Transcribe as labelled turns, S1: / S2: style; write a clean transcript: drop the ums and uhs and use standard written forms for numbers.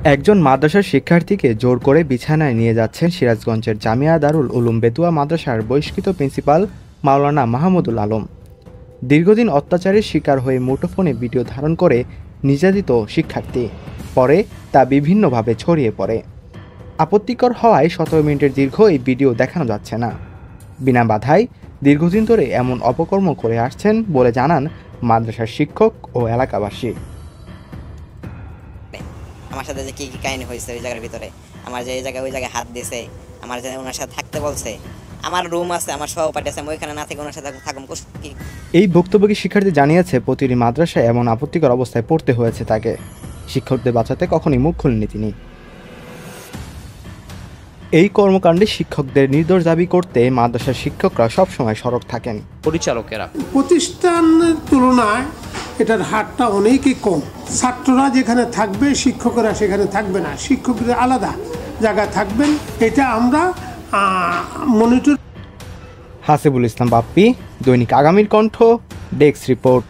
S1: একজন মাদ্রাসার শিক্ষার্থীকে জোর করে বিছানায় নিয়ে যাচ্ছেন সিরাজগঞ্জের জামিয়া দারুল উলুম বেতুয়া মাদ্রাসার বহিষ্কৃত প্রিন্সিপাল মাওলানা মাহমুদুল আলম। দীর্ঘদিন অত্যাচারের শিকার হয়ে মুঠোফোনে ভিডিও ধারণ করে নির্যাতিত শিক্ষার্থী, পরে তা বিভিন্নভাবে ছড়িয়ে পড়ে। আপত্তিকর হওয়ায় 17 মিনিটের দীর্ঘ এই ভিডিও দেখানো যাচ্ছে না। বিনা বাধায় দীর্ঘদিন ধরে এমন অপকর্ম করে আসছেন বলে জানান মাদ্রাসার শিক্ষক ও এলাকাবাসী।
S2: আমার সাথে যে কি কি কাহিনী হয়েছে ওই জায়গার ভিতরে, আমার যে এই জায়গায় ওই জায়গায় হাত দিয়েছে, আমার যে ওনার সাথে থাকতে বলছে, আমার রুম আছে, আমার সহপাঠী আছে, আমি ওইখানে না থেকে ওনার সাথে থাকুম কি।
S1: এই বক্তব্যকে শিক্ষার্থী জানিয়েছে প্রতিটি মাদ্রাসায় এমন আপত্তিকর অবস্থায় পড়তে হয়েছে তাকে। শিক্ষকদের বাঁচাতে কখনই মুখ খুলেননি তিনি। এই কর্মকাণ্ডে শিক্ষকদের নির্দোষ দাবি করতে মাদ্রাসার শিক্ষকরা সবসময় সরব থাকেন।
S3: পরিচালকেরা
S4: প্রতিষ্ঠানের তুলনায় এটার হারটা অনেকই কম। ছাত্ররা যেখানে থাকবে শিক্ষকরা সেখানে থাকবে না, শিক্ষকরা আলাদা জায়গায় থাকবেন, এটা আমরা মনিটর।
S1: হাসিবুল ইসলাম বাপ্পি, দৈনিক আগামীর কণ্ঠ, ডেস্ক রিপোর্ট।